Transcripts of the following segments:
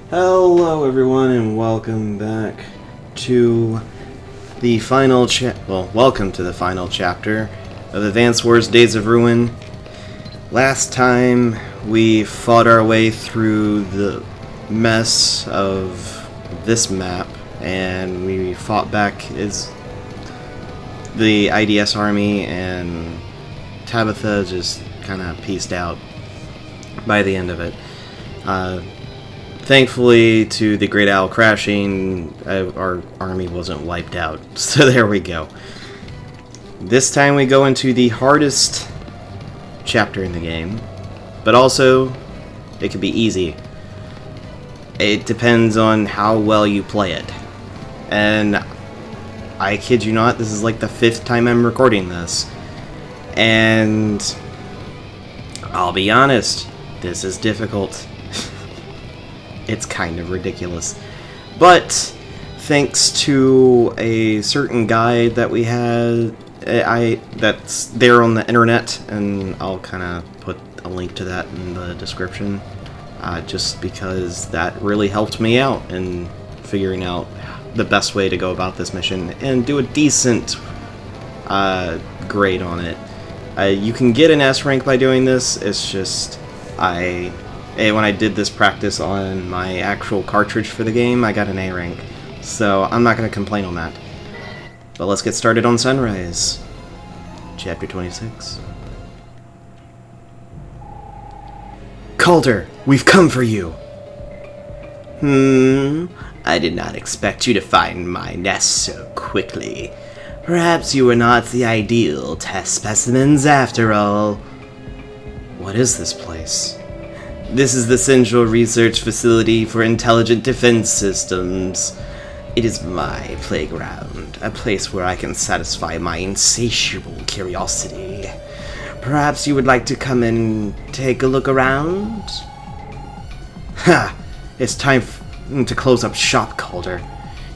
Hello everyone and welcome back to the final welcome to the final chapter of Advance Wars Days of Ruin. Last time we fought our way through the mess of this map and we fought back as the IDS army, and Tabitha just kind of peaced out by the end of it. Thankfully, to the Great Owl crashing, our army wasn't wiped out. So there we go. This time we go into the hardest chapter in the game, but also it could be easy. It depends on how well you play it. And I kid you not, this is like the 5th time I'm recording this. And I'll be honest, this is difficult. It's kind of ridiculous. But thanks to a certain guide that we had, that's there on the internet, and I'll kind of put a link to that in the description, just because that really helped me out in figuring out the best way to go about this mission and do a decent grade on it. You can get an S rank by doing this. It's just when I did this practice on my actual cartridge for the game, I got an A rank. So I'm not going to complain on that. But let's get started on Sunrise. Chapter 26. Caulder, we've come for you! I did not expect you to find my nest so quickly. Perhaps you were not the ideal test specimens after all. What is this place? This is the Central Research Facility for Intelligent Defense Systems. It is my playground, a place where I can satisfy my insatiable curiosity. Perhaps you would like to come and take a look around? Ha! It's time to close up shop, Caulder.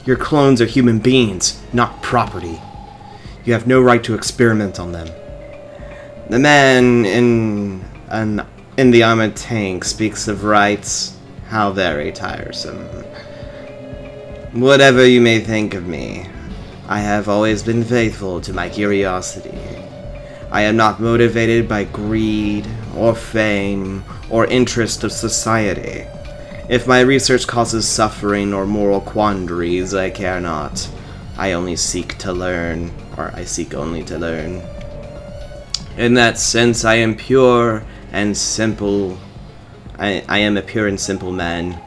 Your clones are human beings, not property. You have no right to experiment on them. The man in the armored tank speaks of rights. How very tiresome. Whatever you may think of me, I have always been faithful to my curiosity. I am not motivated by greed, or fame, or interest of society. If my research causes suffering or moral quandaries, I care not. I only seek to learn, or I seek only to learn. In that sense, I am pure and simple. I am a pure and simple man.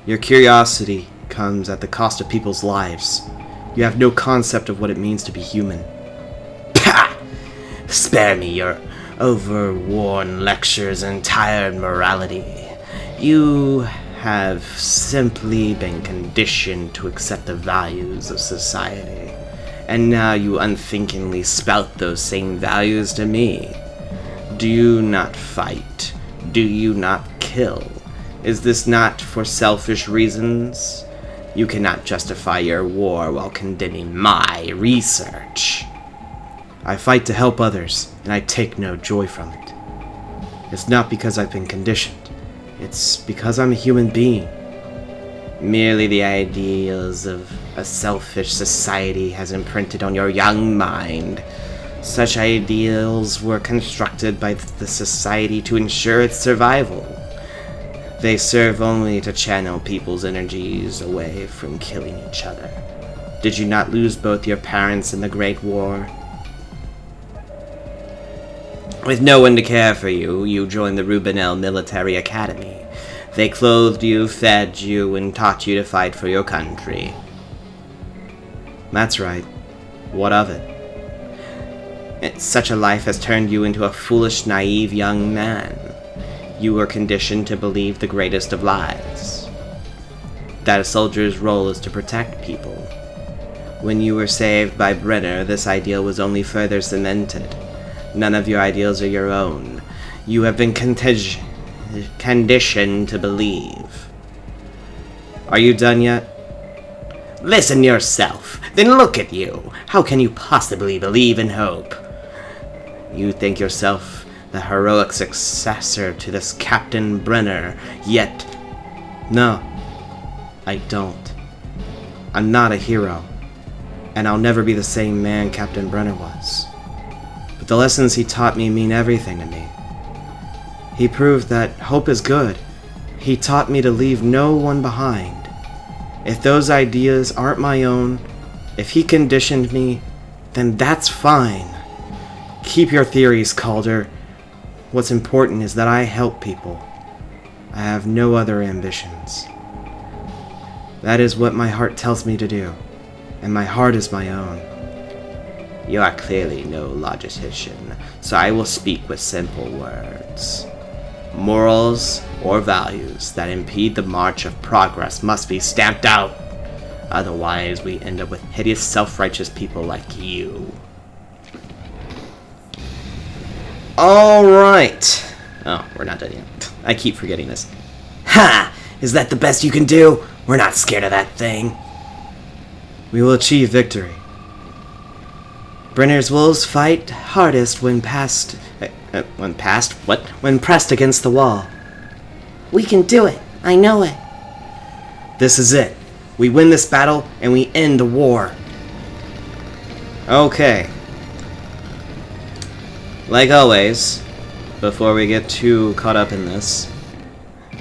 Your curiosity comes at the cost of people's lives. You have no concept of what it means to be human. Pah! Spare me your overworn lectures and tired morality. You have simply been conditioned to accept the values of society, and now you unthinkingly spout those same values to me. Do you not fight? Do you not kill? Is this not for selfish reasons? You cannot justify your war while condemning my research. I fight to help others, and I take no joy from it. It's not because I've been conditioned. It's because I'm a human being. Merely the ideals of a selfish society has imprinted on your young mind. Such ideals were constructed by the society to ensure its survival. They serve only to channel people's energies away from killing each other. Did you not lose both your parents in the Great War? With no one to care for you, you joined the Rubinel Military Academy. They clothed you, fed you, and taught you to fight for your country. That's right. What of it? Such a life has turned you into a foolish, naive young man. You were conditioned to believe the greatest of lies. That a soldier's role is to protect people. When you were saved by Brenner, this ideal was only further cemented. None of your ideals are your own. You have been conditioned to believe. Are you done yet? Listen yourself, then look at you. How can you possibly believe in hope? You think yourself the heroic successor to this Captain Brenner, yet No, I don't. I'm not a hero, and I'll never be the same man Captain Brenner was. But the lessons he taught me mean everything to me. He proved that hope is good. He taught me to leave no one behind. If those ideas aren't my own, if he conditioned me, then that's fine. Keep your theories, Caulder. What's important is that I help people. I have no other ambitions. That is what my heart tells me to do, and my heart is my own. You are clearly no logician, so I will speak with simple words. Morals or values that impede the march of progress must be stamped out. Otherwise, we end up with hideous, self-righteous people like you. Alright. Oh, we're not done yet. I keep forgetting this. Ha! Is that the best you can do? We're not scared of that thing. We will achieve victory. Brenner's wolves fight hardest when pressed against the wall. We can do it. I know it. This is it. We win this battle and we end the war. Okay. Like always, before we get too caught up in this,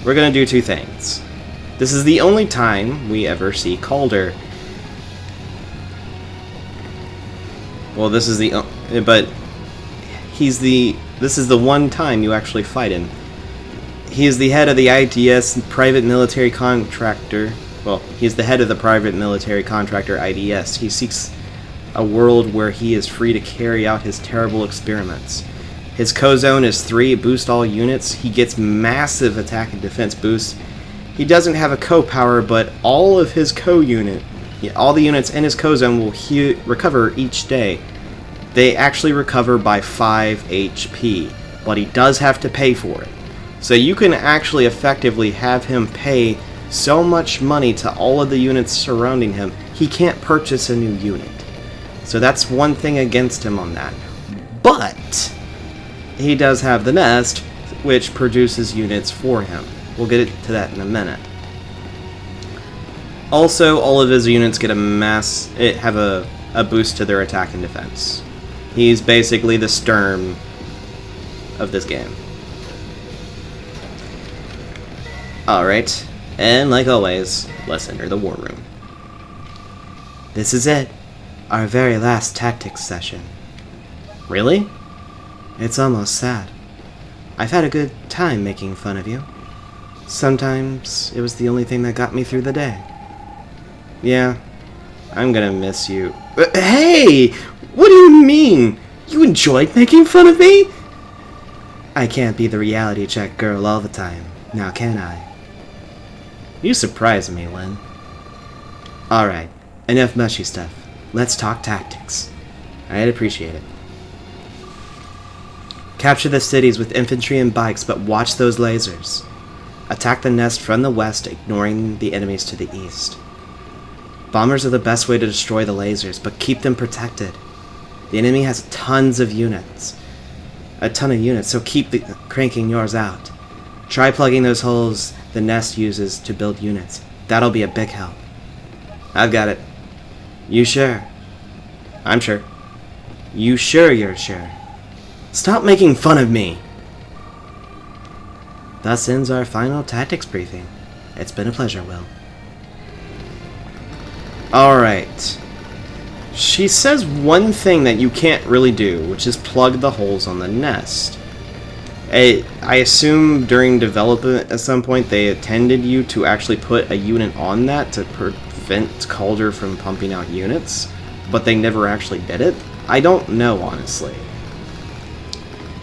we're gonna do two things. This is the only time we ever see Caulder. Well, this is the this is the one time you actually fight him. He is the head of the IDS private military contractor. Well, he is the head of the private military contractor IDS. He seeks a world where he is free to carry out his terrible experiments. His co-zone is 3, boost all units. He gets massive attack and defense boosts. He doesn't have a co-power, but all of his co-unit, all the units in his co-zone will recover each day. They actually recover by 5 HP, but he does have to pay for it. So you can actually effectively have him pay so much money to all of the units surrounding him, he can't purchase a new unit. So that's one thing against him on that. But he does have the nest, which produces units for him. We'll get to that in a minute. Also, all of his units get have a boost to their attack and defense. He's basically the Sturm of this game. Alright, and like always, let's enter the war room. This is it. Our very last tactics session. Really? It's almost sad. I've had a good time making fun of you. Sometimes it was the only thing that got me through the day. Yeah, I'm gonna miss you. Hey! What do you mean? You enjoyed making fun of me? I can't be the reality check girl all the time, now can I? You surprise me, Lynn. Alright, enough mushy stuff. Let's talk tactics. I'd appreciate it. Capture the cities with infantry and bikes, but watch those lasers. Attack the nest from the west, ignoring the enemies to the east. Bombers are the best way to destroy the lasers, but keep them protected. The enemy has tons of units. A ton of units, so keep cranking yours out. Try plugging those holes the nest uses to build units. That'll be a big help. I've got it. You sure? I'm sure. You sure you're sure? Stop making fun of me! Thus ends our final tactics briefing. It's been a pleasure, Will. Alright. She says one thing that you can't really do, which is plug the holes on the nest. I assume during development at some point they intended you to actually put a unit on that to prevent Caulder from pumping out units, but they never actually did it. I don't know, honestly.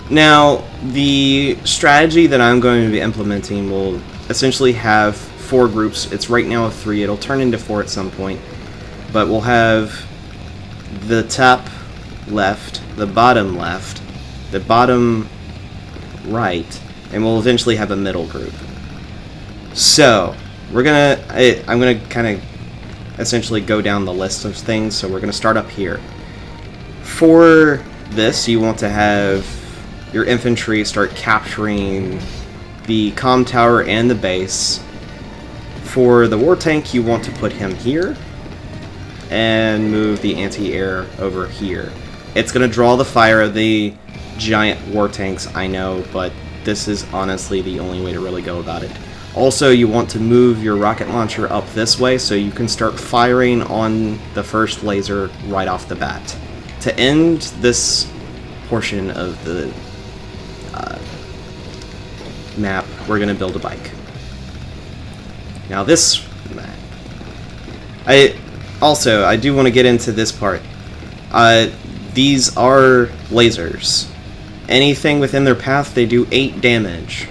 Now, the strategy that I'm going to be implementing will essentially have 4 groups. It's right now 3. It'll turn into 4 at some point. But we'll have the top left, the bottom left, the bottom right, and we'll eventually have a middle group. So, I'm gonna kind of essentially go down the list of things, so we're gonna start up here. For this, you want to have your infantry start capturing the comm tower and the base. For the war tank, you want to put him here and move the anti-air over here. It's going to draw the fire of the giant war tanks, I know, but this is honestly the only way to really go about it. Also, you want to move your rocket launcher up this way so you can start firing on the first laser right off the bat. To end this portion of the map, we're going to build a bike. Now this... I do want to get into this part. These are lasers. Anything within their path, they do 8 damage.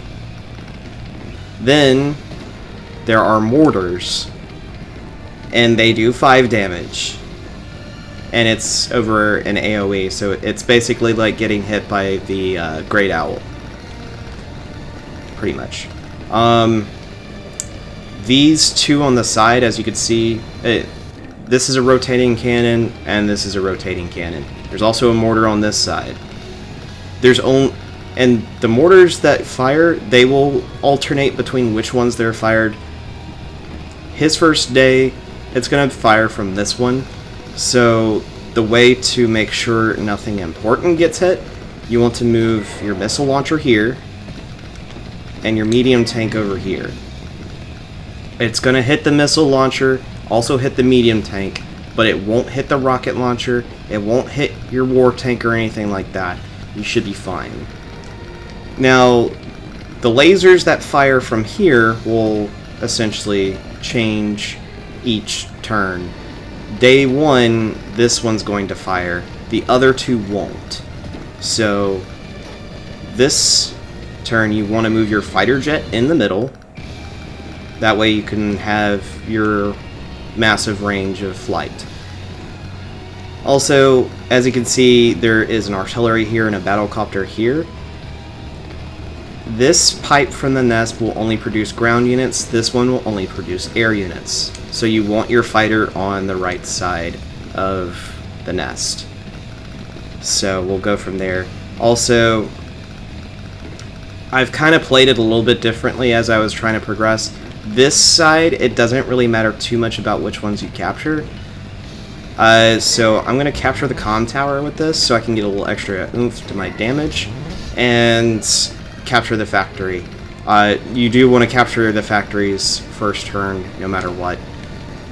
Then, there are mortars, and they do 5 damage. And it's over an AoE, so it's basically like getting hit by the Great Owl. Pretty much. These two on the side, as you can see, this is a rotating cannon, and this is a rotating cannon. There's also a mortar on this side. And the mortars that fire, they will alternate between which ones they're fired. His first day, it's going to fire from this one. So the way to make sure nothing important gets hit, you want to move your missile launcher here and your medium tank over here. It's going to hit the missile launcher, also hit the medium tank, but it won't hit the rocket launcher, it won't hit your war tank or anything like that. You should be fine. Now, the lasers that fire from here will essentially change each turn. Day 1, this one's going to fire. The other 2 won't. So, this turn you want to move your fighter jet in the middle. That way you can have your massive range of flight. Also, as you can see, there is an artillery here and a battlecopter here. This pipe from the nest will only produce ground units, this one will only produce air units. So you want your fighter on the right side of the nest. So we'll go from there. Also, I've kind of played it a little bit differently as I was trying to progress. This side, it doesn't really matter too much about which ones you capture. So I'm going to capture the comm tower with this so I can get a little extra oomph to my damage. And capture the factory. You do want to capture the factory's first turn no matter what.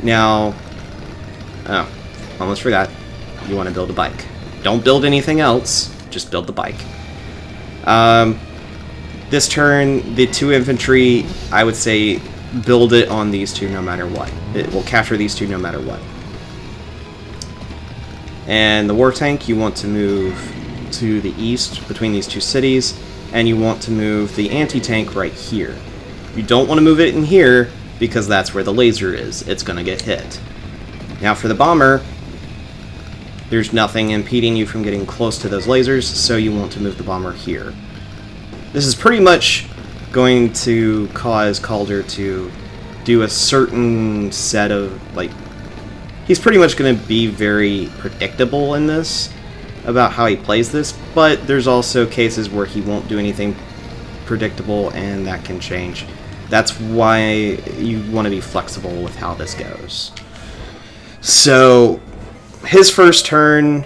Now, oh, almost forgot. You want to build a bike. Don't build anything else, just build the bike. This turn, the 2 infantry, I would say build it on these 2 no matter what. It will capture these 2 no matter what. And the war tank, you want to move to the east between these 2 cities, and you want to move the anti-tank right here. You don't want to move it in here because that's where the laser is. It's going to get hit. Now for the bomber, there's nothing impeding you from getting close to those lasers, so you want to move the bomber here. This is pretty much going to cause Caulder to do a certain set of, like, he's pretty much going to be very predictable in this, about how he plays this, but there's also cases where he won't do anything predictable, and that can change. That's why you want to be flexible with how this goes. So, his first turn...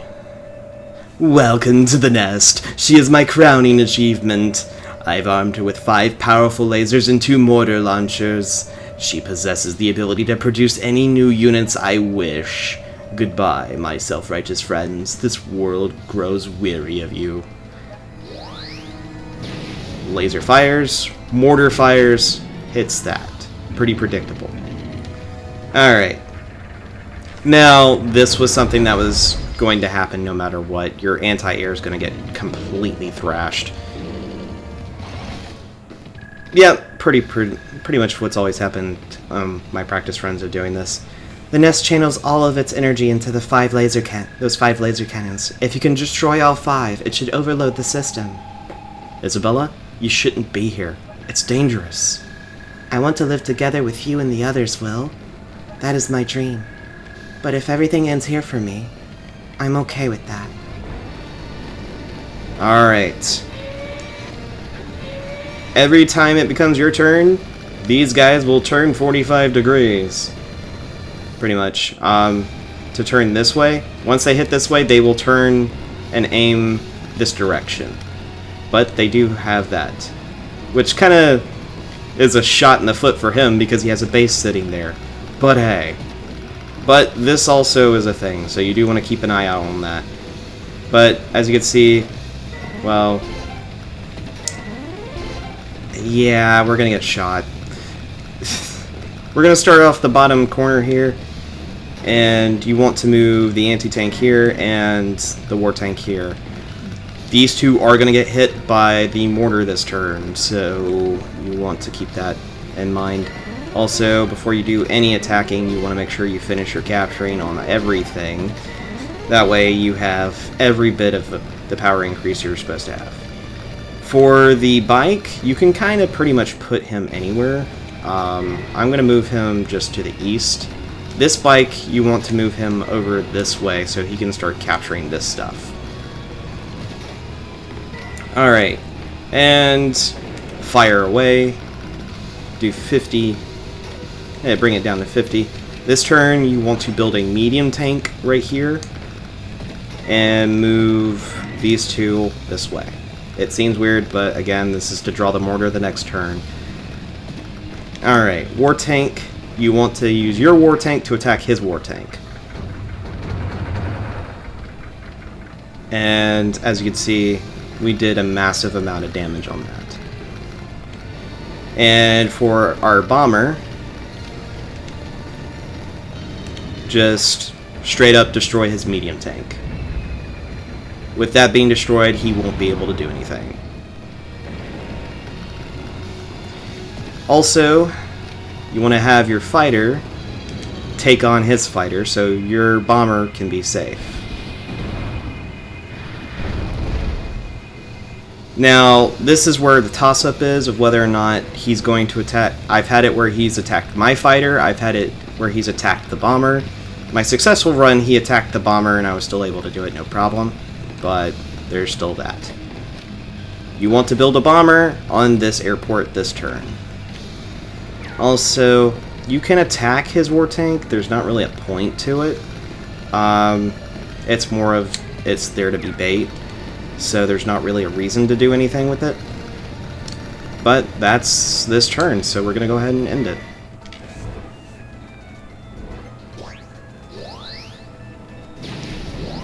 Welcome to the nest. She is my crowning achievement. I've armed her with 5 powerful lasers and 2 mortar launchers. She possesses the ability to produce any new units I wish. Goodbye, my self-righteous friends. This world grows weary of you. Laser fires, mortar fires, hits that. Pretty predictable. Alright. Now, this was something that was going to happen no matter what. Your anti-air is going to get completely thrashed. Yeah, pretty much what's always happened. My practice runs are doing this. The nest channels all of its energy into the 5 laser cannons. If you can destroy all 5, it should overload the system. Isabella, you shouldn't be here. It's dangerous. I want to live together with you and the others, Will. That is my dream. But if everything ends here for me, I'm okay with that. Alright. Every time it becomes your turn, these guys will turn 45 degrees. Pretty much. To turn this way, once they hit this way, they will turn and aim this direction. But they do have that. Which kind of is a shot in the foot for him because he has a base sitting there. But hey. But this also is a thing, so you do want to keep an eye out on that. But as you can see, well, yeah, we're gonna get shot. We're gonna start off the bottom corner here, and you want to move the anti-tank here and the war tank here. These two are gonna get hit by the mortar this turn, so you want to keep that in mind. Also, before you do any attacking, you want to make sure you finish your capturing on everything. That way you have every bit of the power increase you're supposed to have. For the bike, you can kind of pretty much put him anywhere. I'm going to move him just to the east. This bike, you want to move him over this way so he can start capturing this stuff. Alright, and fire away. Do 50. Bring it down to 50. This turn, you want to build a medium tank right here and move these two this way. It seems weird, but again, this is to draw the mortar the next turn. Alright, war tank. You want to use your war tank to attack his war tank. And as you can see, we did a massive amount of damage on that. And for our bomber, just straight up destroy his medium tank. With that being destroyed, he won't be able to do anything. Also, you want to have your fighter take on his fighter so your bomber can be safe. Now, this is where the toss-up is of whether or not he's going to attack. I've had it where he's attacked my fighter. I've had it where he's attacked the bomber. My successful run, he attacked the bomber and I was still able to do it no problem. But there's still that. You want to build a bomber on this airport this turn. Also, you can attack his war tank. There's not really a point to it. It's more of, it's there to be bait. So there's not really a reason to do anything with it. But that's this turn, so we're going to go ahead and end it.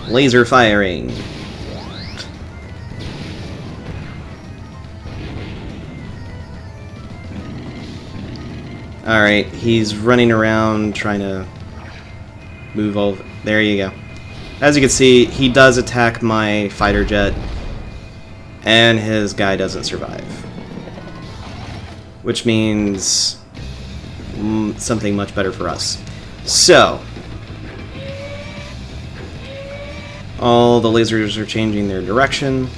Laser firing. Alright, he's running around trying to move all... There you go. As you can see, he does attack my fighter jet, and his guy doesn't survive. Which means something much better for us. So, all the lasers are changing their direction.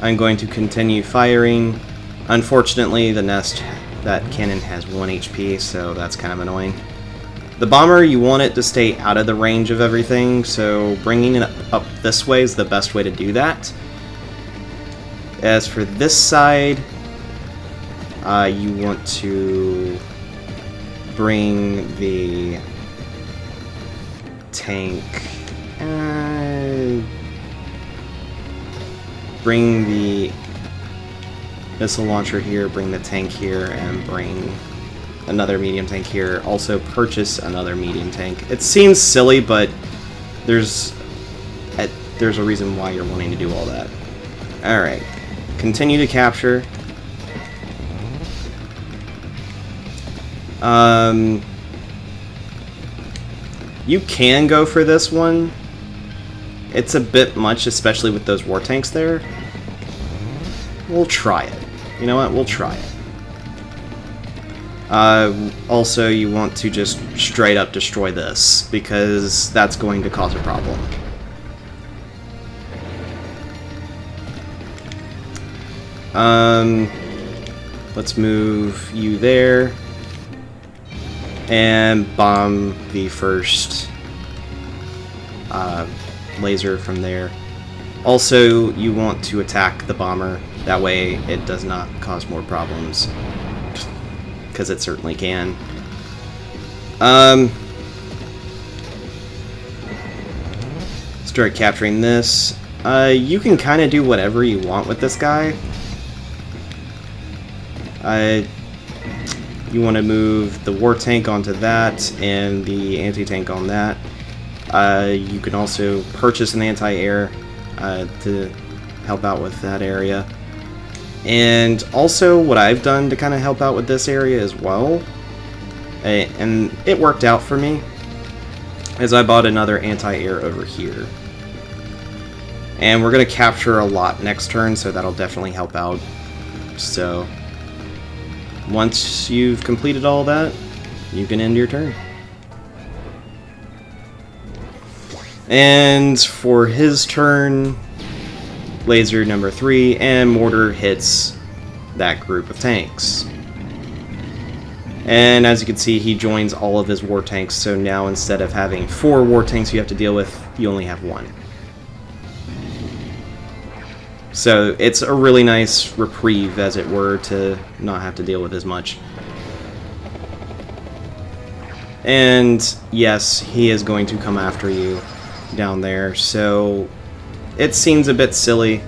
I'm going to continue firing. Unfortunately, the nest, that cannon has 1 HP, so that's kind of annoying. The bomber, you want it to stay out of the range of everything, so bringing it up this way is the best way to do that. As for this side, you want to bring the tank... bring the missile launcher here, bring the tank here, and bring another medium tank here. Also purchase another medium tank. It seems silly, but there's a reason why you're wanting to do all that. Alright. Continue to capture. You can go for this one. It's a bit much, especially with those war tanks there. We'll try it. You know what? We'll try it. Also, you want to just straight up destroy this, because that's going to cause a problem. Let's move you there. And bomb the first laser from there. Also, you want to attack the bomber. That way, it does not cause more problems. because it certainly can. Start capturing this. You can kind of do whatever you want with this guy. You want to move the war tank onto that and the anti-tank on that. You can also purchase an anti-air to help out with that area. And also what I've done to kind of help out with this area as well, and it worked out for me, is I bought another anti-air over here. And we're going to capture a lot next turn, so that'll definitely help out. So once you've completed all that, you can end your turn. And for his turn, laser number 3 and mortar hits that group of tanks. And as you can see, he joins all of his war tanks, so now instead of having 4 war tanks you have to deal with, you only have 1. So it's a really nice reprieve, as it were, to not have to deal with as much. And yes, he is going to come after you down there, so it seems a bit silly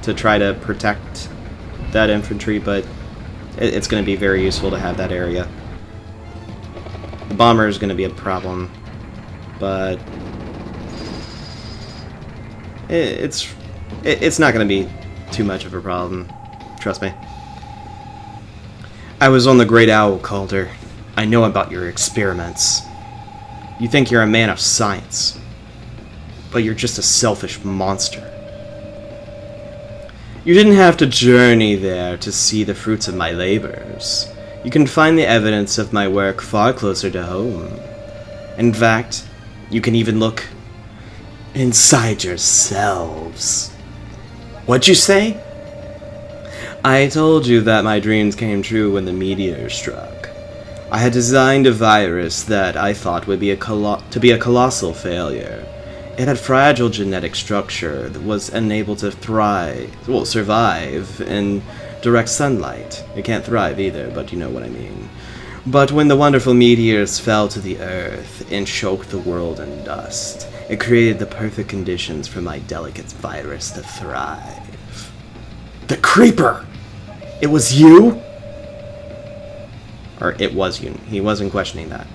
to try to protect that infantry, but it's going to be very useful to have that area. The bomber is going to be a problem, but it's not going to be too much of a problem, trust me. I was on the Great Owl, Caulder. I know about your experiments. You think you're a man of science, but you're just a selfish monster. You didn't have to journey there to see the fruits of my labors. You can find the evidence of my work far closer to home. In fact, you can even look inside yourselves. What'd you say? I told you that my dreams came true when the meteor struck. I had designed a virus that I thought would be a colossal failure. It had fragile genetic structure that was unable to survive in direct sunlight. It can't thrive either, but you know what I mean. But when the wonderful meteors fell to the earth and choked the world in dust, it created the perfect conditions for my delicate virus to thrive. The Creeper! It was you? Or it was you. He wasn't questioning that.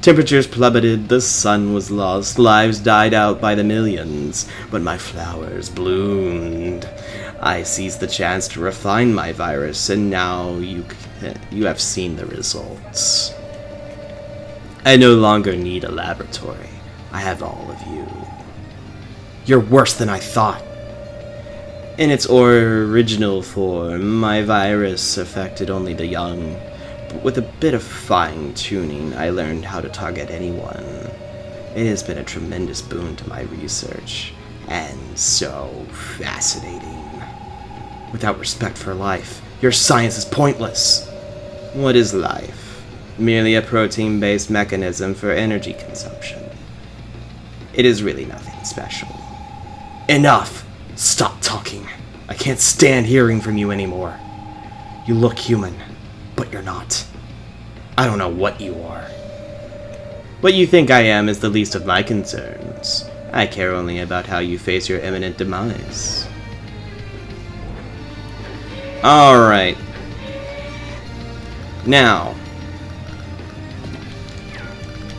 Temperatures plummeted, the sun was lost, lives died out by the millions, but my flowers bloomed. I seized the chance to refine my virus, and now you have seen the results. I no longer need a laboratory. I have all of you. You're worse than I thought. In its original form, my virus affected only the young. With a bit of fine-tuning, I learned how to target anyone. It has been a tremendous boon to my research, and so fascinating. Without respect for life, your science is pointless. What is life? Merely a protein-based mechanism for energy consumption. It is really nothing special. Enough! Stop talking. I can't stand hearing from you anymore. You look human, but you're not. I don't know what you are. What you think I am is the least of my concerns. I care only about how you face your imminent demise. Alright. Now,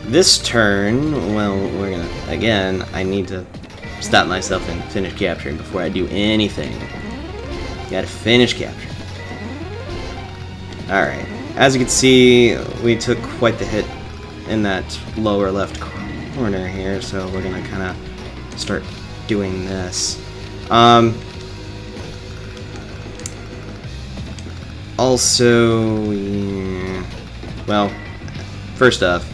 this turn, well, we're gonna, again, I need to stop myself and finish capturing before I do anything. Gotta finish capturing. Alright, as you can see, we took quite the hit in that lower left corner here, so we're gonna kind of start doing this. Also, yeah, well, first off,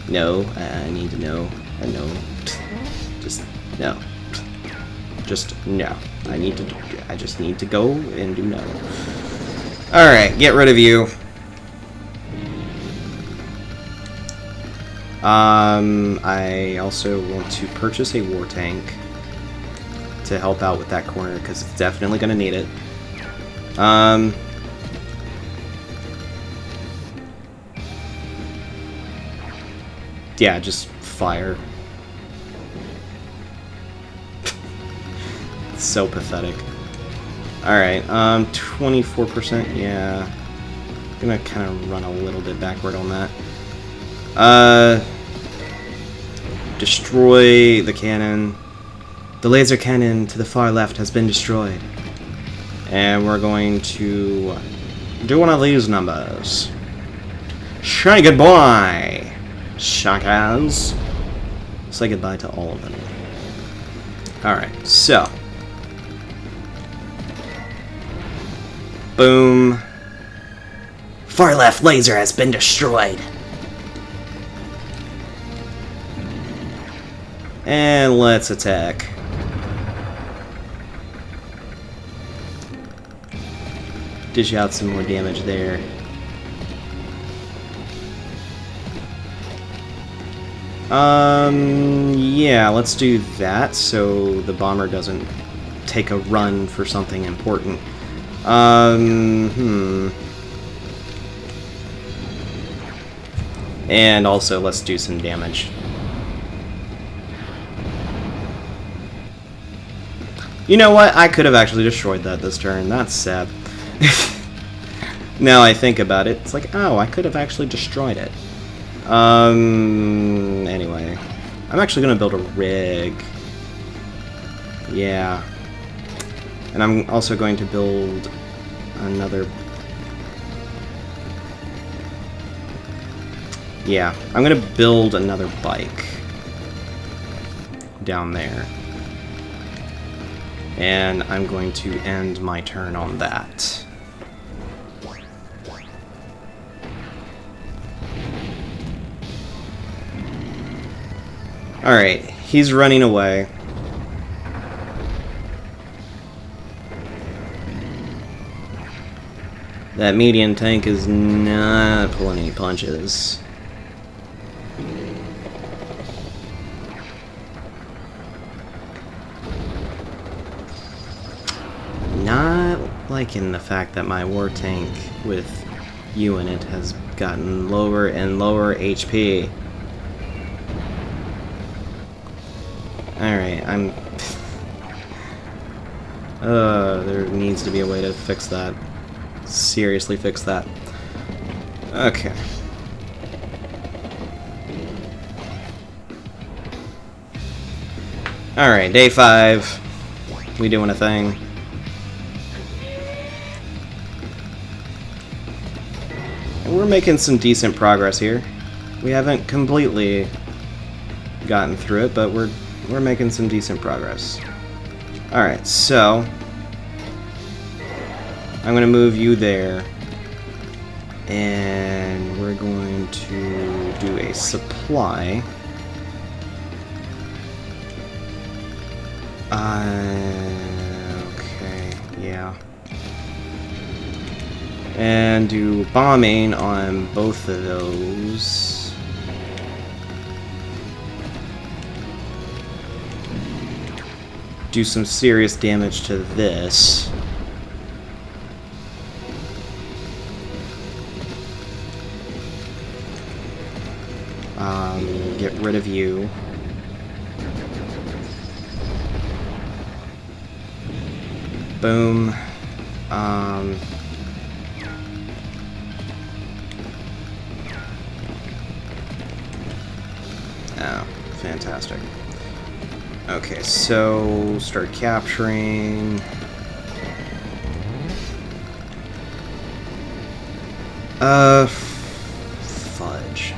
no, I need to know, no, just, no, just, no, I just need to go and do no. Alright, get rid of you. I also want to purchase a war tank to help out with that corner, because it's definitely going to need it. Yeah, just fire. So pathetic. Alright, 24%, yeah. I'm gonna kind of run a little bit backward on that. Destroy the cannon. The laser cannon to the far left has been destroyed. And we're going to do one of these numbers. Say goodbye, suckers. Say goodbye to all of them. Alright, so. Boom. Far left laser has been destroyed. And let's attack. Dish out some more damage there. Yeah, let's do that so the bomber doesn't take a run for something important. And also, let's do some damage. You know what? I could have actually destroyed that this turn. That's sad. Now I think about it, it's like, oh, I could have actually destroyed it. Anyway. I'm actually gonna build a rig. Yeah. And I'm also going to build another... Yeah, I'm gonna build another bike down there. And I'm going to end my turn on that. Alright, he's running away. That medium tank is not pulling any punches. Not liking the fact that my war tank with you in it has gotten lower and lower HP. Alright, there needs to be a way to fix that. Seriously fix that. Okay. Alright, day 5. We doing a thing. And we're making some decent progress here. We haven't completely gotten through it, but we're making some decent progress. Alright, so I'm going to move you there, and we're going to do a supply. Okay, yeah. And do bombing on both of those. Do some serious damage to this. Get rid of you. Boom. Oh, fantastic. Okay, so start capturing. Fudge.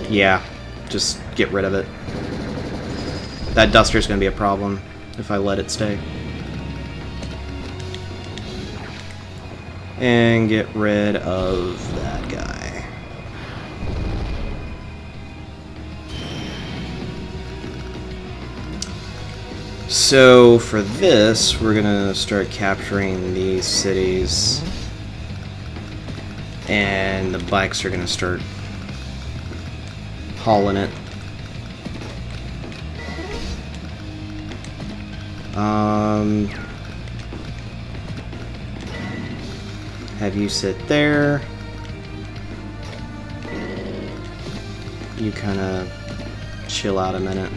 Yeah, just get rid of it. That duster's gonna be a problem if I let it stay. And get rid of that guy. So for this, we're gonna start capturing these cities, and the bikes are gonna start hauling it. Have you sit there. you kind of chill out a minute.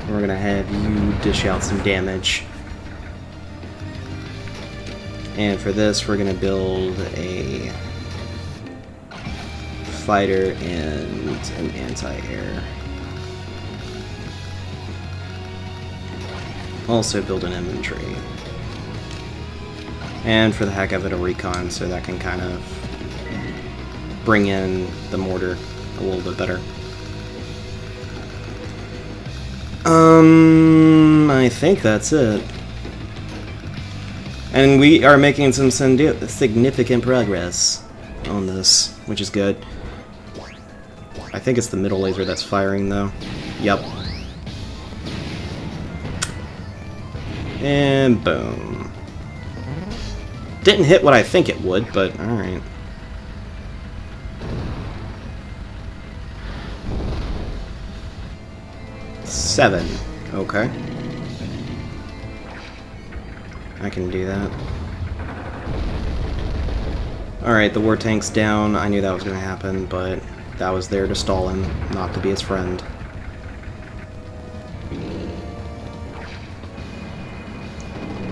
We're gonna have you dish out some damage. And for this, we're gonna build a fighter and an anti-air. Also build an infantry. And for the heck of it, a recon, so that can kind of bring in the mortar a little bit better. I think that's it. And we are making some significant progress on this, which is good. I think it's the middle laser that's firing, though. Yep. And boom. Didn't hit what I think it would, but alright. Seven. Okay. I can do that. Alright, the war tank's down. I knew that was going to happen, but that was there to stall him, not to be his friend.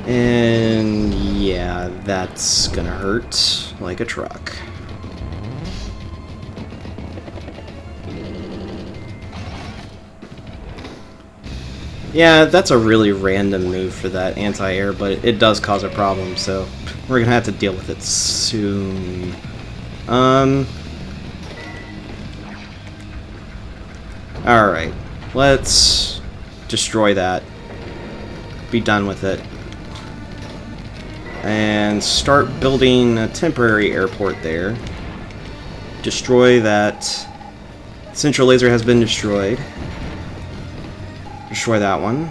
And yeah, that's gonna hurt like a truck. Yeah, that's a really random move for that anti-air, but it does cause a problem, so we're gonna have to deal with it soon. Alright, let's destroy that. Be done with it. And start building a temporary airport there. Destroy that. Central laser has been destroyed. Destroy that one.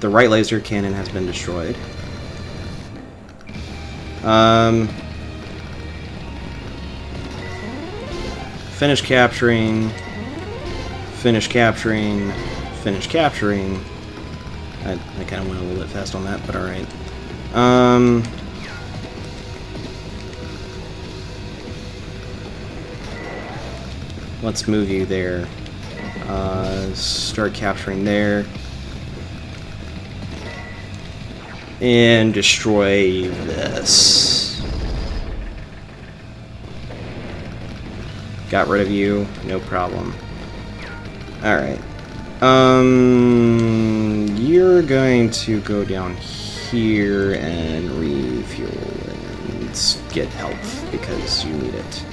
The right laser cannon has been destroyed. Finish capturing. Finish capturing. Finish capturing. I kind of went a little bit fast on that, but alright. Let's move you there. Start capturing there. And destroy this. Got rid of you, no problem. Alright. You're going to go down here and refuel and get health because you need it.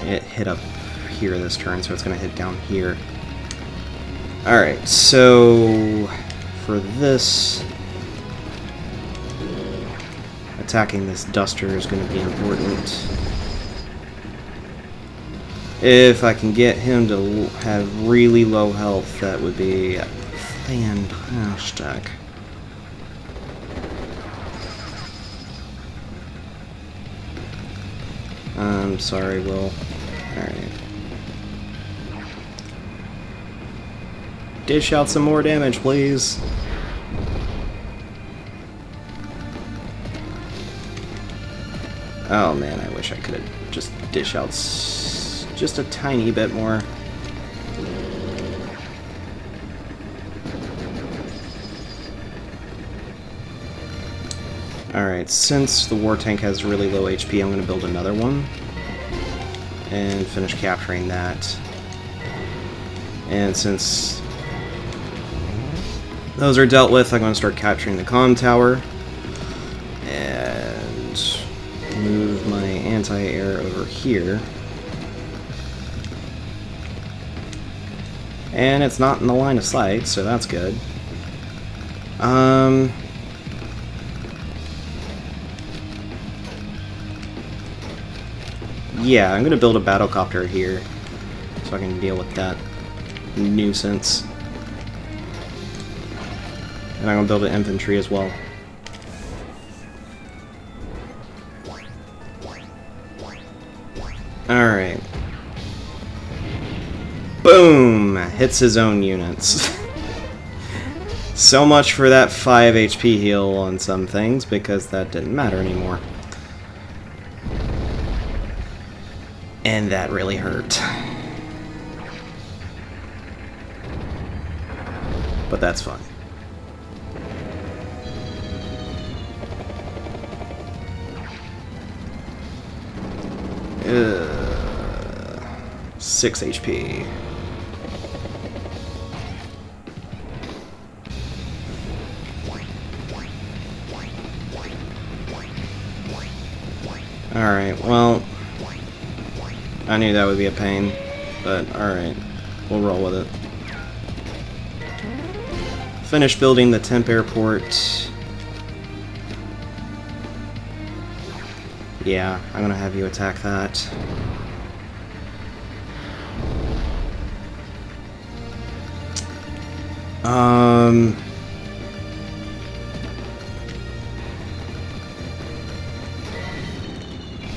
It hit up here this turn, so it's going to hit down here. Alright, so for this, attacking this duster is going to be important. If I can get him to have really low health, that would be fantastic. I'm sorry, Will. Alright. Dish out some more damage, please. Oh man, I wish I could have just dish out just a tiny bit more. Alright, since the war tank has really low HP, I'm going to build another one. And finish capturing that. And since those are dealt with, I'm going to start capturing the comm tower. And move my anti-air over here. And it's not in the line of sight, so that's good. Yeah, I'm gonna build a battlecopter here so I can deal with that nuisance. And I'm gonna build an infantry as well. Alright. Boom! Hits his own units. So much for that 5 HP heal on some things, because that didn't matter anymore. And that really hurt. But that's fine. 6 HP. Alright, well, I knew that would be a pain, but alright, we'll roll with it. Finish building the temp airport. Yeah, I'm gonna have you attack that.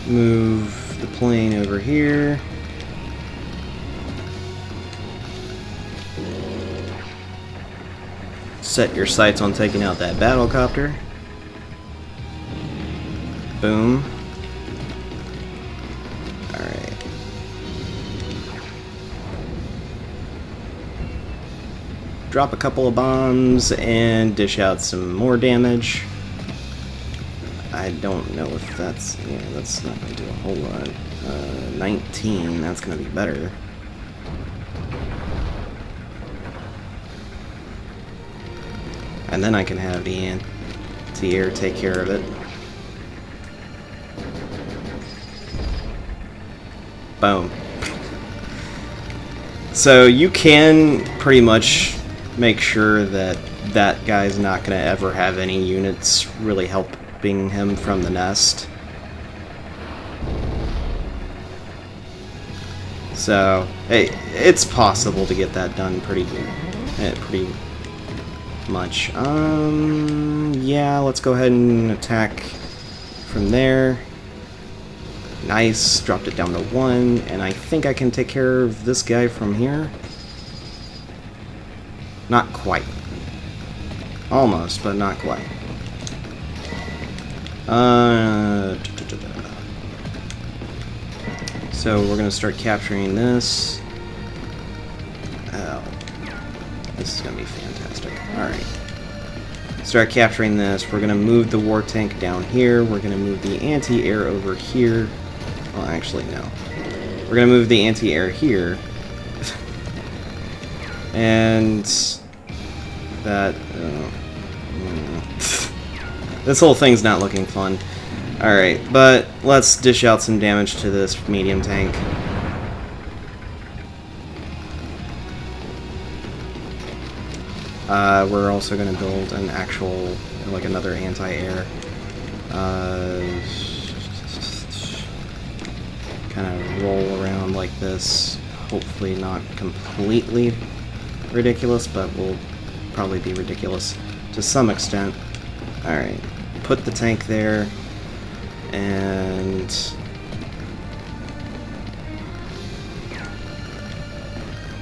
Move the plane over here. Set your sights on taking out that battlecopter. Boom. Alright. Drop a couple of bombs and dish out some more damage. I don't know if that's... yeah, that's not going to do a whole lot. 19, that's going to be better. And then I can have the anti-air take care of it. Boom. So you can pretty much make sure that that guy's not going to ever have any units really helping him from the nest. So, hey, it's possible to get that done pretty much. Yeah, let's go ahead and attack from there. Nice, dropped it down to 1, and I think I can take care of this guy from here. Not quite. Almost, but not quite. So we're gonna start capturing this. Oh, this is gonna be fantastic. Alright. Start capturing this. We're gonna move the war tank down here. We're gonna move the anti-air over here. Well, actually, no. We're gonna move the anti-air here. And that... this whole thing's not looking fun. Alright, but let's dish out some damage to this medium tank. We're also going to build an actual, like another anti-air. Kind of roll around like this. Hopefully not completely ridiculous, but will probably be ridiculous to some extent. Alright, put the tank there, and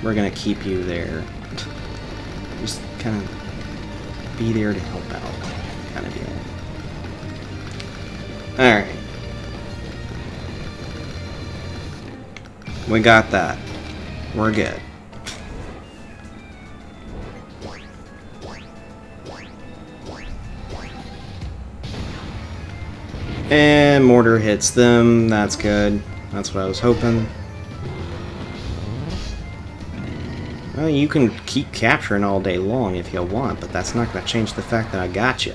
we're gonna keep you there. Just kind of be there to help out, kind of deal. Alright. We got that. We're good. And mortar hits them. That's good. That's what I was hoping. Well, you can keep capturing all day long if you want, but that's not going to change the fact that I got you.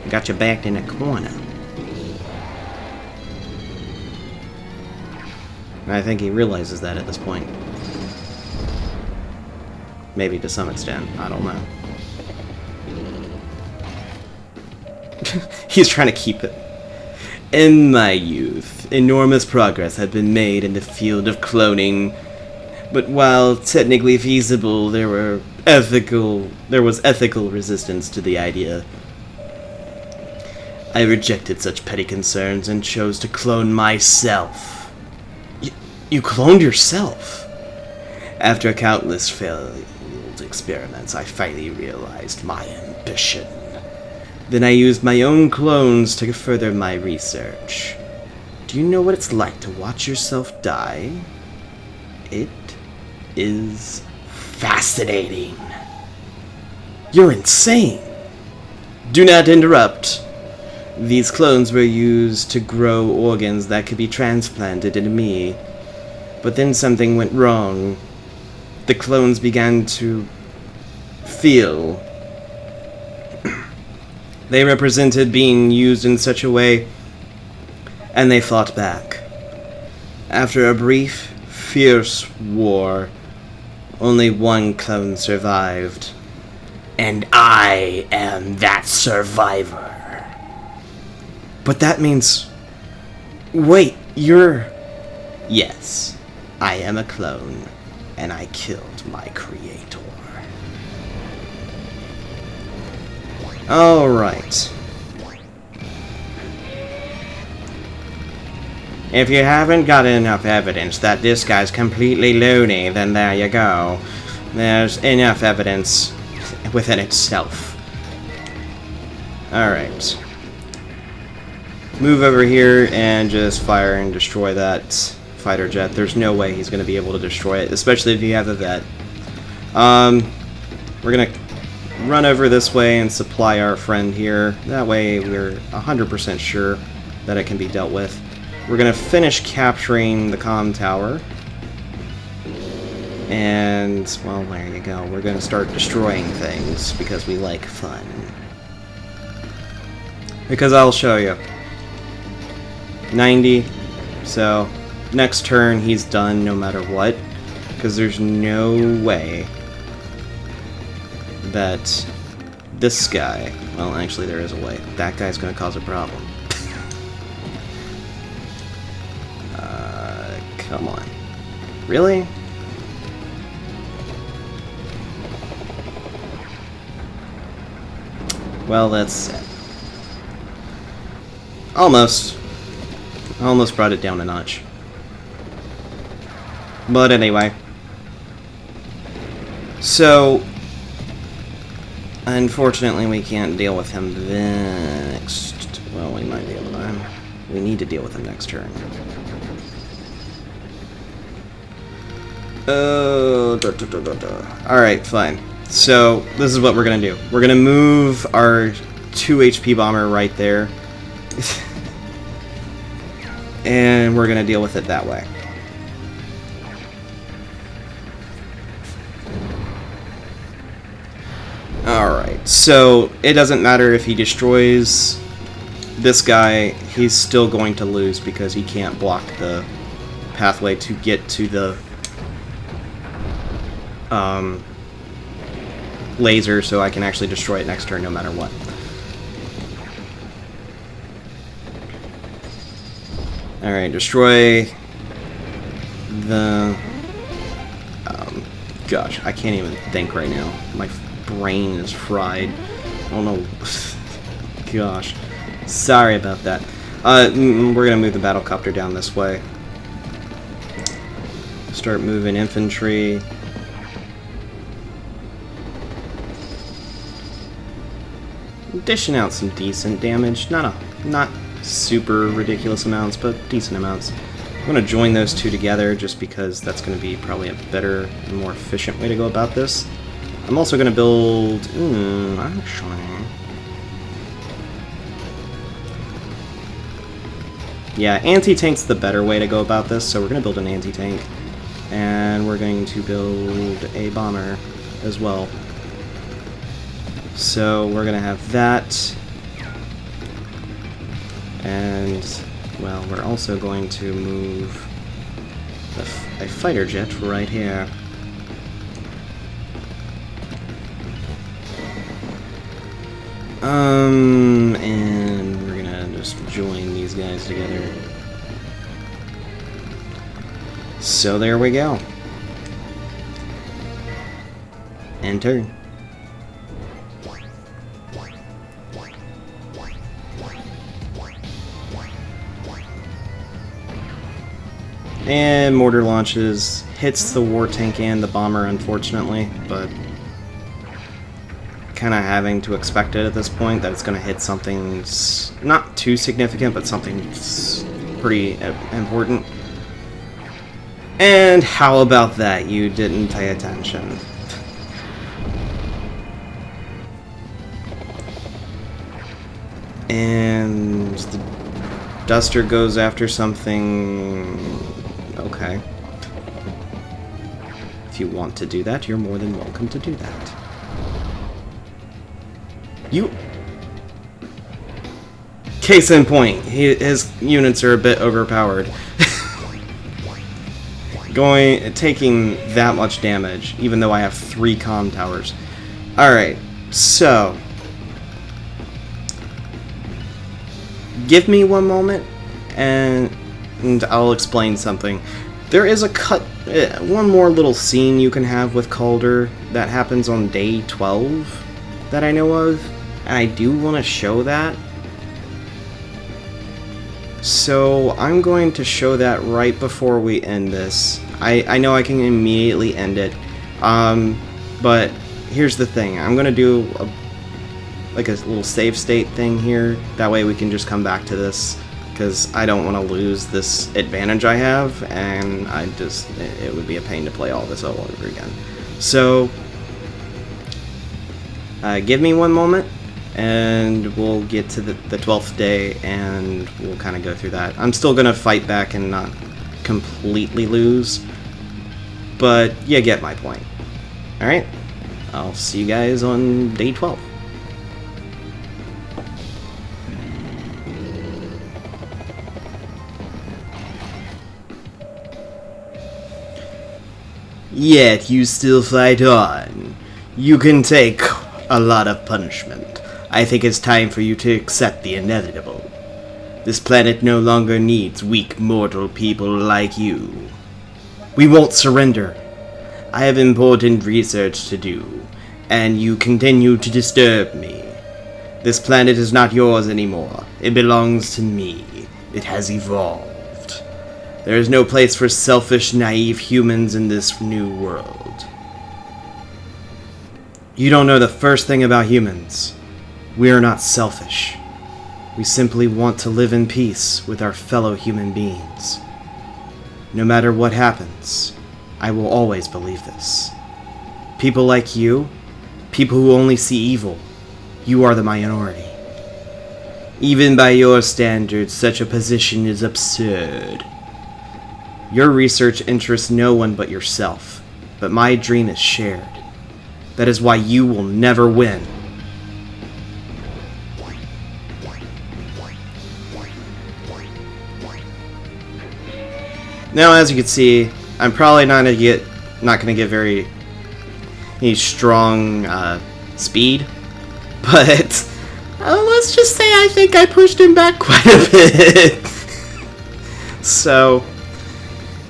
I got you backed in a corner. And I think he realizes that at this point. Maybe to some extent. I don't know. He's trying to keep it. In my youth, enormous progress had been made in the field of cloning, but while technically feasible, there was ethical resistance to the idea. I rejected such petty concerns and chose to clone myself. You cloned yourself? After countless failed experiments, I finally realized my ambition. Then I used my own clones to further my research. Do you know what it's like to watch yourself die? It is fascinating. You're insane. Do not interrupt. These clones were used to grow organs that could be transplanted into me. But then something went wrong. The clones began to feel. They represented being used in such a way, and they fought back. After a brief, fierce war, only one clone survived. And I am that survivor. But that means... Wait, you're... Yes, I am a clone, and I killed my creator. Alright. If you haven't got enough evidence that this guy's completely loony, then there you go. There's enough evidence within itself. Alright. Move over here and just fire and destroy that fighter jet. There's no way he's going to be able to destroy it, especially if you have a vet. We're going to run over this way and supply our friend here. That way we're 100% sure that it can be dealt with. We're going to finish capturing the comm tower. And, well, there you go. We're going to start destroying things because we like fun. Because I'll show you. 90. So, next turn he's done no matter what. Because there's no way that this guy... Well, actually there is a way. That guy's going to cause a problem. Come on. Really? Well, that's... Almost. Almost brought it down a notch. But anyway. So... Unfortunately, we can't deal with him next... Well, we might be able to... We need to deal with him next turn. Alright, fine. So, this is what we're gonna do. We're gonna move our 2 HP bomber right there. And we're gonna deal with it that way. Alright, so it doesn't matter if he destroys this guy, he's still going to lose because he can't block the pathway to get to the laser, so I can actually destroy it next turn no matter what. Alright, destroy the... gosh, I can't even think right now. My brain is fried. Oh no. Gosh. Sorry about that. We're gonna move the battlecopter down this way. Start moving infantry. Dishing out some decent damage. Not super ridiculous amounts, but decent amounts. I'm going to join those two together just because that's going to be probably a better and more efficient way to go about this. I'm also going to build... actually... Yeah, anti-tank's the better way to go about this, so we're going to build an anti-tank. And we're going to build a bomber as well. So we're going to have that. And, well, we're also going to move a fighter jet right here. And we're gonna just join these guys together. So there we go. Enter. And mortar launches. Hits the war tank and the bomber, unfortunately, but kind of having to expect it at this point, that it's going to hit something not too significant, but something pretty important. And how about that? You didn't pay attention. And the Duster goes after something. Okay. If you want to do that, you're more than welcome to do that. Case in point, his units are a bit overpowered. Taking that much damage, even though I have 3 comm towers. Alright, so give me one moment, and I'll explain something. There is one more little scene you can have with Caulder that happens on day 12 that I know of, and I do want to show that. So I'm going to show that right before we end this. I know I can immediately end it, but here's the thing. I'm going to do a little save state thing here. That way we can just come back to this, because I don't want to lose this advantage I have, and it would be a pain to play all this all over again. So give me one moment, and we'll get to the 12th day, and we'll kind of go through that. I'm still going to fight back and not completely lose, but you get my point. Alright, I'll see you guys on day 12. Yet you still fight on. You can take a lot of punishment. I think it's time for you to accept the inevitable. This planet no longer needs weak mortal people like you. We won't surrender. I have important research to do, and you continue to disturb me. This planet is not yours anymore. It belongs to me. It has evolved. There is no place for selfish, naive humans in this new world. You don't know the first thing about humans. We are not selfish. We simply want to live in peace with our fellow human beings. No matter what happens, I will always believe this. People like you, people who only see evil, you are the minority. Even by your standards, such a position is absurd. Your research interests no one but yourself, but my dream is shared. That is why you will never win. Now, as you can see, I'm probably not gonna get very strong speed, but let's just say I think I pushed him back quite a bit. So,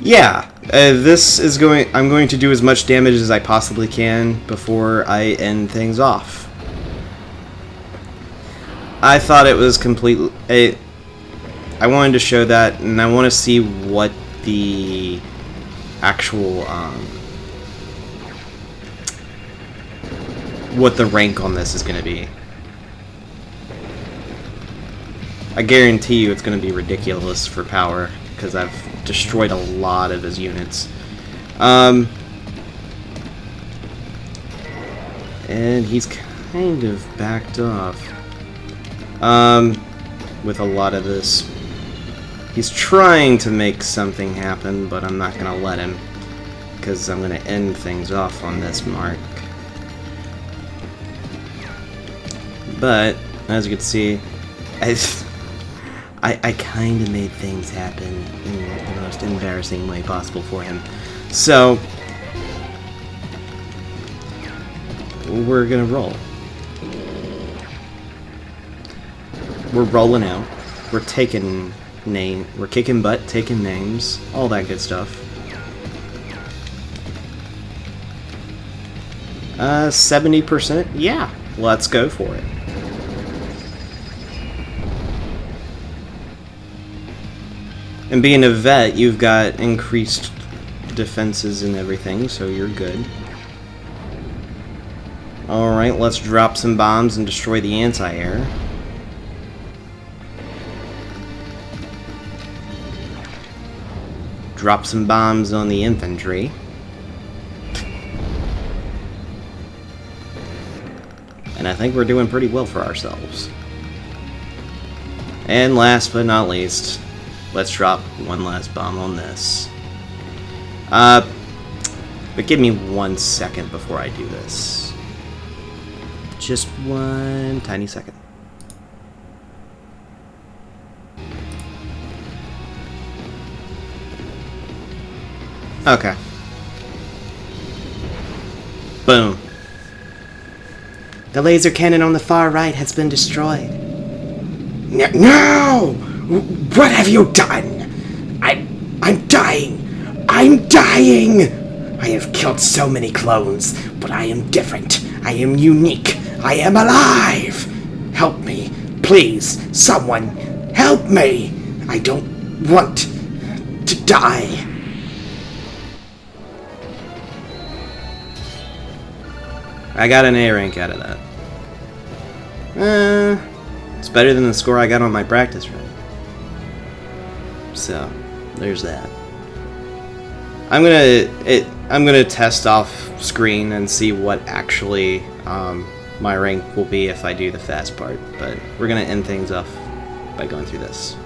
yeah, I'm going to do as much damage as I possibly can before I end things off. I thought it was completely. I wanted to show that, and I want to see what the actual what the rank on this is going to be. I guarantee you it's going to be ridiculous for power, because I've destroyed a lot of his units. And he's kind of backed off with a lot of this. He's trying to make something happen, but I'm not going to let him, because I'm going to end things off on this mark. But, as you can see, I kind of made things happen in the most embarrassing way possible for him. So, we're going to roll. We're rolling out. We're taking we're kicking butt, taking names, all that good stuff. 70%? Yeah, let's go for it. And being a vet, you've got increased defenses and everything, so you're good. Alright, let's drop some bombs and destroy the anti-air. Drop some bombs on the infantry. And I think we're doing pretty well for ourselves. And last but not least, let's drop one last bomb on this. But give me 1 second before I do this. Just one tiny second. Okay. Boom. The laser cannon on the far right has been destroyed. No! What have you done? I'm dying! I'm dying! I have killed so many clones, but I am different. I am unique. I am alive! Help me. Please, someone, help me! I don't want to die. I got an A rank out of that. It's better than the score I got on my practice run. So, there's that. I'm gonna test off screen and see what actually my rank will be if I do the fast part. But we're gonna end things off by going through this.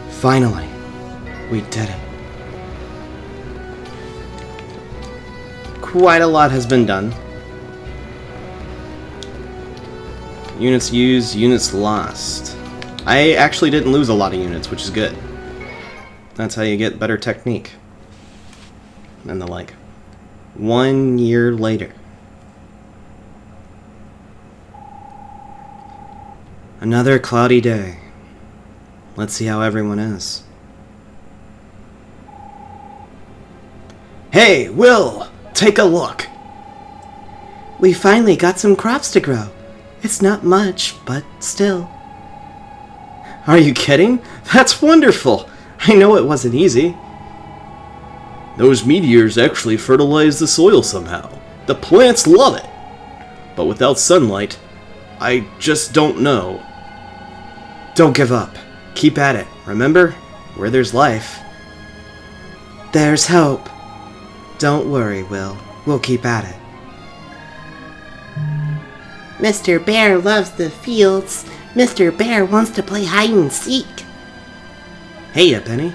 Finally, we did it. Quite a lot has been done. Units used, units lost. I actually didn't lose a lot of units, which is good. That's how you get better technique. And the like. 1 year later. Another cloudy day. Let's see how everyone is. Hey, Will! Take a look! We finally got some crops to grow. It's not much, but still. Are you kidding? That's wonderful! I know it wasn't easy. Those meteors actually fertilize the soil somehow. The plants love it. But without sunlight, I just don't know. Don't give up. Keep at it. Remember? Where there's life, there's hope. Don't worry, Will. We'll keep at it. Mr. Bear loves the fields. Mr. Bear wants to play hide and seek. Hey, Penny.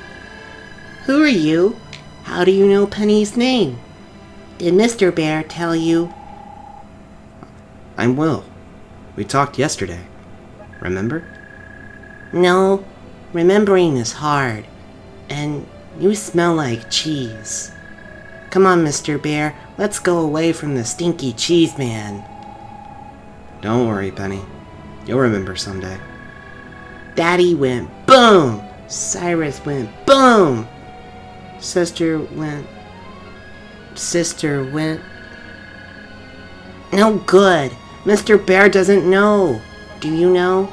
Who are you? How do you know Penny's name? Did Mr. Bear tell you? I'm Will. We talked yesterday. Remember? No. Remembering is hard. And you smell like cheese. Come on, Mr. Bear. Let's go away from the stinky cheese man. Don't worry, Penny. You'll remember someday. Daddy went boom. Cyrus went boom. Sister went. No good. Mr. Bear doesn't know. Do you know?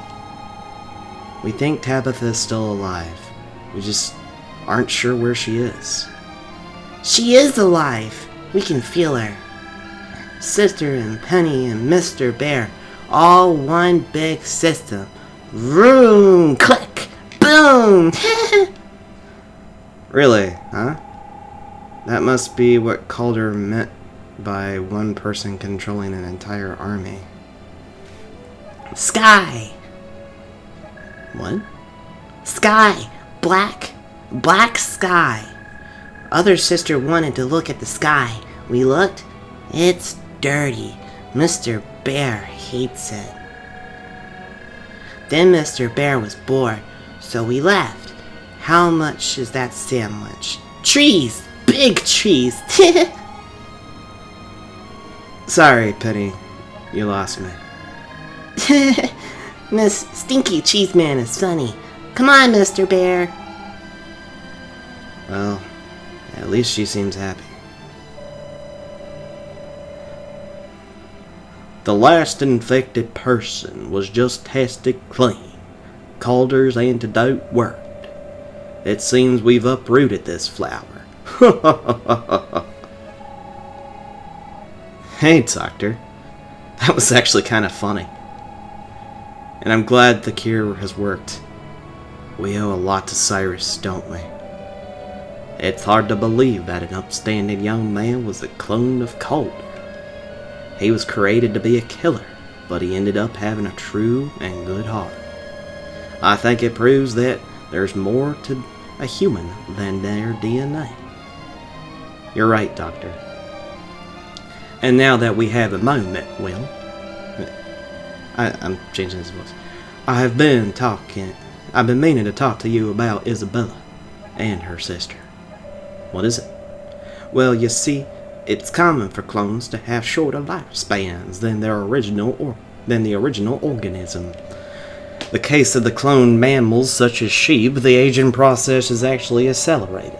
We think Tabitha's still alive. We just aren't sure where she is. She is alive. We can feel her. Sister and Penny and Mr. Bear, all one big system. Vroom, click, boom. Really, huh? That must be what Caulder meant by one person controlling an entire army. Sky. What? Sky. Black sky. Other sister wanted to look at the sky. We looked. It's dirty. Mr. Bear hates it. Then Mr. Bear was bored, so we left. How much is that sandwich? Trees! Big trees! Sorry, Penny. You lost me. Miss Stinky Cheese Man is funny. Come on, Mr. Bear. Well, at least she seems happy. The last infected person was just tested clean. Caulder's antidote worked. It seems we've uprooted this flower. Hey, Doctor. That was actually kind of funny. And I'm glad the cure has worked. We owe a lot to Cyrus, don't we? It's hard to believe that an upstanding young man was a clone of Caulder. He was created to be a killer, but he ended up having a true and good heart. I think it proves that there's more to a human than their DNA. You're right, Doctor. And now that we have a moment, Will, I'm changing his voice. I've been meaning to talk to you about Isabella and her sister. What is it? Well, you see, it's common for clones to have shorter lifespans than the original organism. The case of the cloned mammals such as sheep, the aging process is actually accelerated.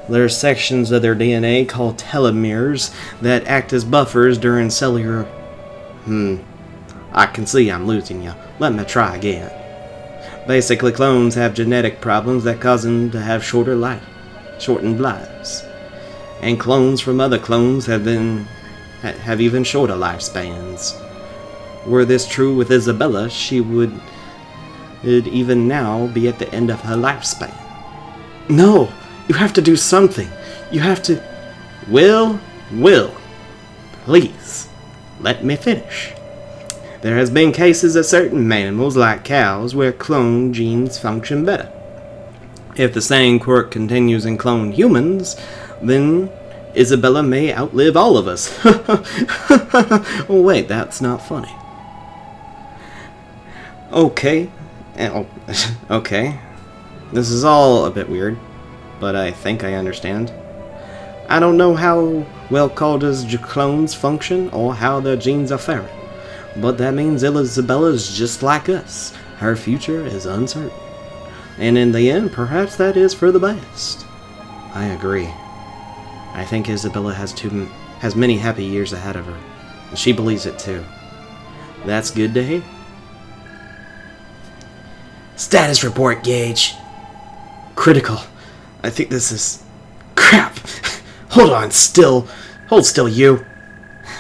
There are sections of their DNA called telomeres that act as buffers during cellular... I can see I'm losing you. Let me try again. Basically, clones have genetic problems that cause them to have shortened lives. And clones from other clones have even shorter lifespans. Were this true with Isabella, she would even now be at the end of her lifespan. No! You have to do something! You have to... Will, please, let me finish. There has been cases of certain animals, like cows, where clone genes function better. If the same quirk continues in cloned humans, then Isabella may outlive all of us. Oh, wait, that's not funny. Okay. Okay. This is all a bit weird, but I think I understand. I don't know how well Caulder's clones function or how their genes are faring, but that means Isabella is just like us. Her future is uncertain. And in the end, perhaps that is for the best. I agree. I think Isabella has many happy years ahead of her. And she believes it too. That's good to hear. Status report, Gage. Critical. I think this is... Crap! Hold still, you.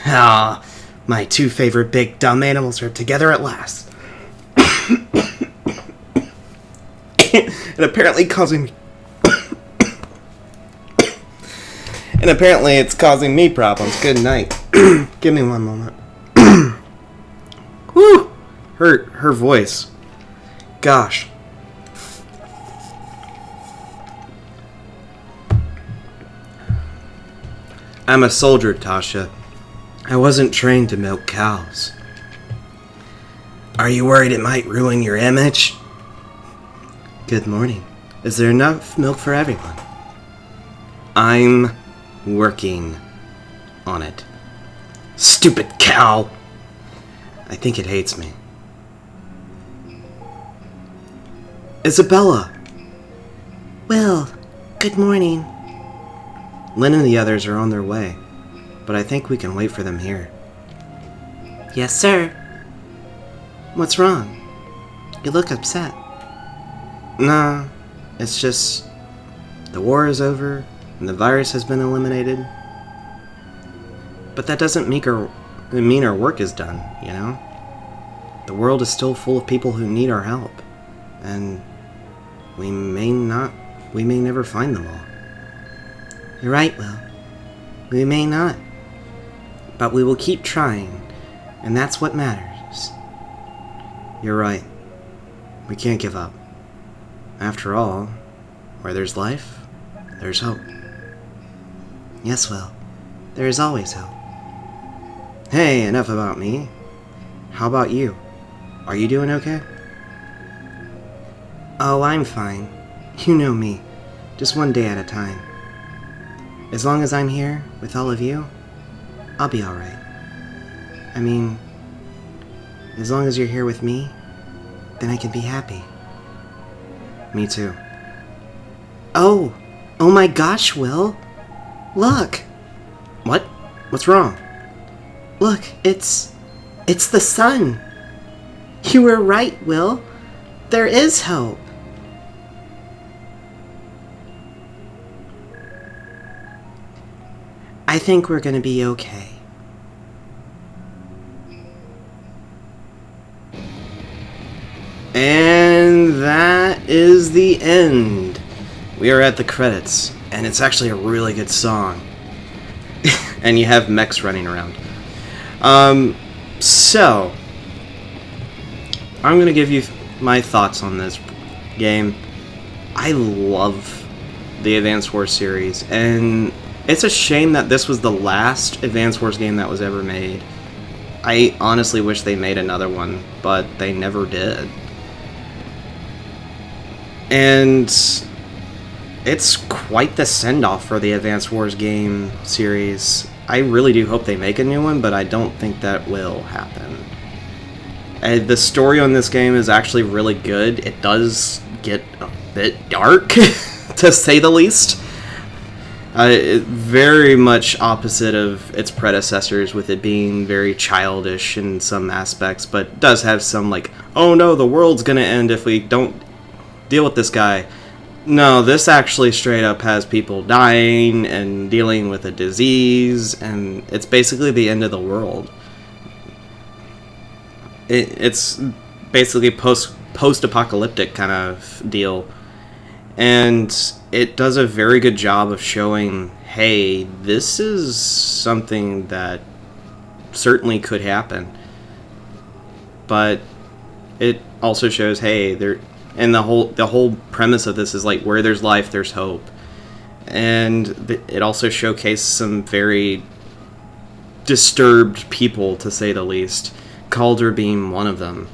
Ah, my two favorite big dumb animals are together at last. And apparently it's causing me problems. Good night. Give me one moment. Whew! Her voice. Gosh. I'm a soldier, Tasha. I wasn't trained to milk cows. Are you worried it might ruin your image? Good morning. Is there enough milk for everyone? I'm working on it. Stupid cow! I think it hates me. Isabella! Will, good morning. Lynn and the others are on their way, but I think we can wait for them here. Yes, sir. What's wrong? You look upset. Nah, it's just... the war is over, and the virus has been eliminated. But that doesn't mean our work is done, you know? The world is still full of people who need our help, and we may never find them all. You're right, Will. We may not. But we will keep trying, and that's what matters. You're right. We can't give up. After all, where there's life, there's hope. Yes, Will. There is always hope. Hey, enough about me. How about you? Are you doing okay? Oh, I'm fine. You know me. Just one day at a time. As long as I'm here with all of you, I'll be alright. I mean, as long as you're here with me, then I can be happy. Me too. Oh my gosh, Will. Look. What? What's wrong? Look, it's the sun. You were right, Will. There is hope. I think we're gonna be okay. And that is the end. We are at the credits, and it's actually a really good song. And you have mechs running around. So, I'm gonna give you my thoughts on this game. I love the Advance Wars series, and it's a shame that this was the last Advance Wars game that was ever made. I honestly wish they made another one, but they never did. And it's quite the send-off for the Advance Wars game series. I really do hope they make a new one, but I don't think that will happen. The story on this game is actually really good. It does get a bit dark, to say the least. Very much opposite of its predecessors, with it being very childish in some aspects, but does have some, like, oh no, the world's gonna end if we don't deal with this guy. No, this actually straight up has people dying and dealing with a disease, and it's basically the end of the world. It's basically post-apocalyptic kind of deal, and it does a very good job of showing, hey, this is something that certainly could happen, but it also shows, hey, and the whole premise of this is like, where there's life, there's hope. And it also showcased some very disturbed people, to say the least. Caulder being one of them.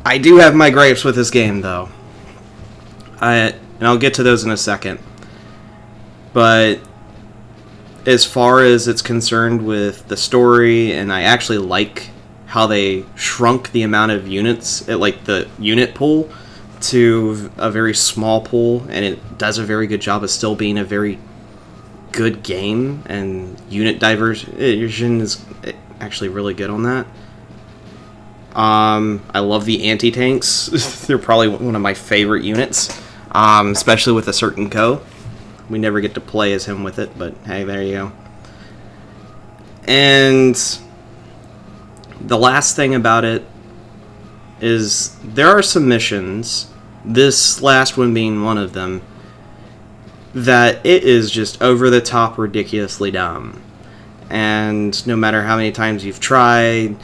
I do have my gripes with this game, though. And I'll get to those in a second. But as far as it's concerned with the story, and I actually like how they shrunk the amount of units, like the unit pool, to a very small pool, and it does a very good job of still being a very good game, and unit diversion is actually really good on that. I love the anti-tanks. They're probably one of my favorite units, especially with a certain Ko. We never get to play as him with it, but hey, there you go. And the last thing about it is there are some missions, this last one being one of them, that it is just over the top ridiculously dumb. And no matter how many times you've tried,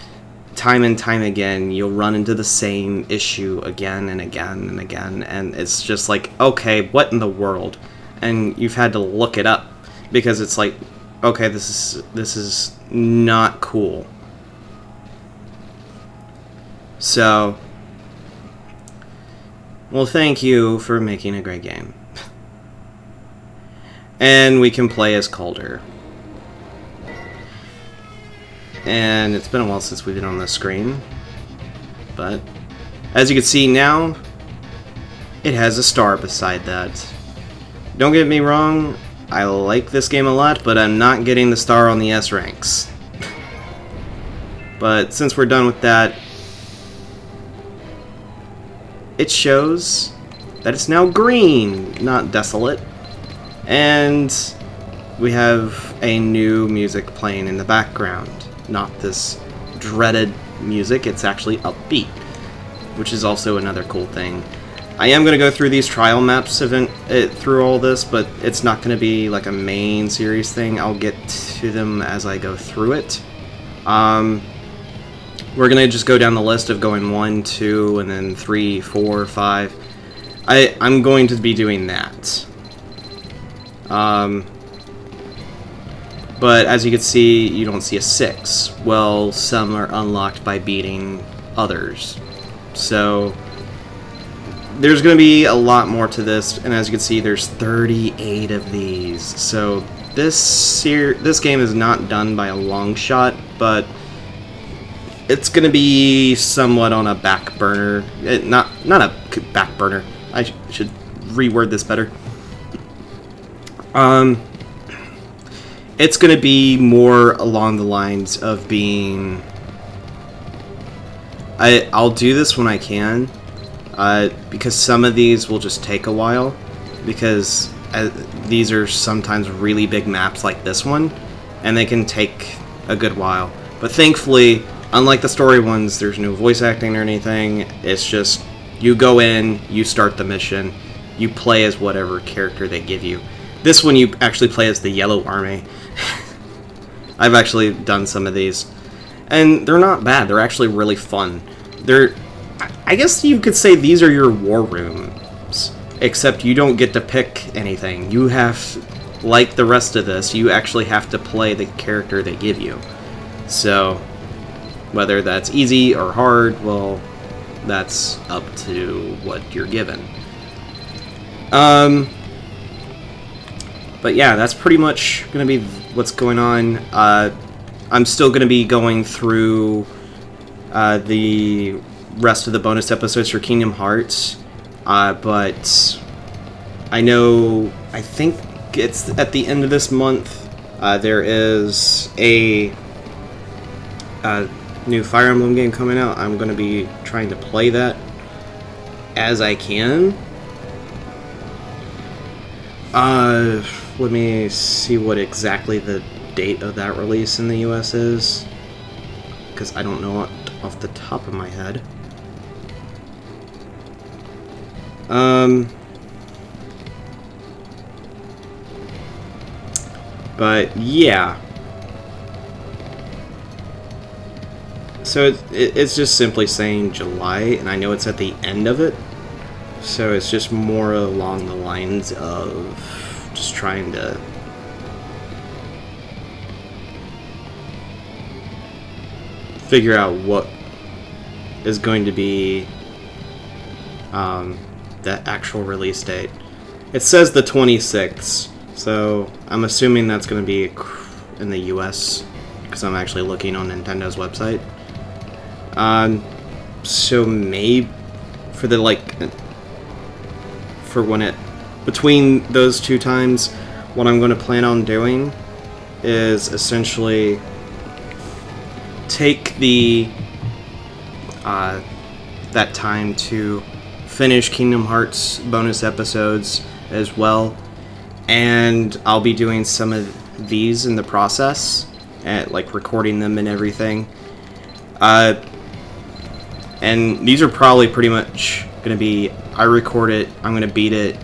time and time again, you'll run into the same issue again and again and again, and it's just like, okay, what in the world? And you've had to look it up, because it's like, okay, this is not cool. So, well, thank you for making a great game. And we can play as Caulder. And it's been a while since we've been on the screen, but as you can see now, it has a star beside that. Don't get me wrong, I like this game a lot, but I'm not getting the star on the S ranks. But since we're done with that, it shows that it's now green, not desolate. And we have a new music playing in the background. Not this dreaded music, it's actually upbeat, which is also another cool thing. I am going to go through these trial maps through all this, but it's not going to be like a main series thing. I'll get to them as I go through it. We're going to just go down the list of going 1, 2, and then 3, 4, 5. I'm going to be doing that. But as you can see, you don't see a 6. Well, some are unlocked by beating others. So there's going to be a lot more to this, and as you can see, there's 38 of these. So this game is not done by a long shot, but it's going to be somewhat on a back burner. Not a back burner. I should reword this better. It's going to be more along the lines of being... I'll do this when I can, because some of these will just take a while, because these are sometimes really big maps like this one, and they can take a good while. But thankfully, unlike the story ones, there's no voice acting or anything. It's just you go in, you start the mission, you play as whatever character they give you. This one you actually play as the Yellow Army. I've actually done some of these, and they're not bad. They're actually really fun. I guess you could say these are your war rooms, except you don't get to pick anything. You have, like the rest of this, you actually have to play the character they give you. So, whether that's easy or hard, well, that's up to what you're given. But yeah, that's pretty much going to be what's going on. I'm still going to be going through the rest of the bonus episodes for Kingdom Hearts, but I think it's at the end of this month. There is a new Fire Emblem game coming out. I'm going to be trying to play that as I can. Let me see what exactly the date of that release in the US is, because I don't know it off the top of my head. But yeah. So it's just simply saying July, and I know it's at the end of it, so it's just more along the lines of just trying to figure out what is going to be the actual release date. It says the 26th, so I'm assuming that's going to be in the US, because I'm actually looking on Nintendo's website. So maybe for the for when it between those two times, what I'm going to plan on doing is essentially take the that time to finish Kingdom Hearts bonus episodes as well, and I'll be doing some of these in the process, and like recording them and everything. And these are probably pretty much going to be, I record it, I'm going to beat it,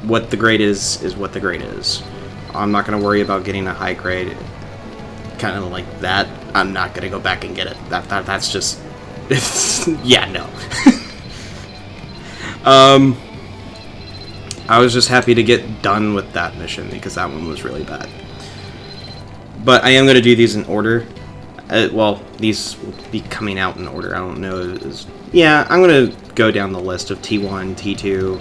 what the grade is what the grade is. I'm not going to worry about getting a high grade, kind of like that. I'm not going to go back and get it. That's just, yeah, no. I was just happy to get done with that mission, because that one was really bad. But I am going to do these in order. Well, these will be coming out in order. I don't know. Yeah, I'm going to go down the list of T1, T2,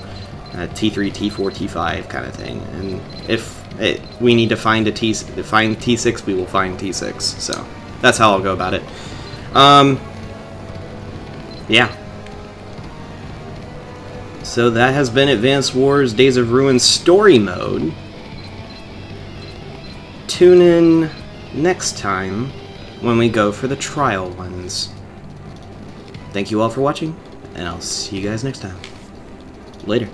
T3, T4, T5 kind of thing. And if we need to find find T6, we will find T6. So that's how I'll go about it. Yeah. So that has been Advance Wars Days of Ruin Story Mode. Tune in next time when we go for the trial ones. Thank you all for watching, and I'll see you guys next time. Later.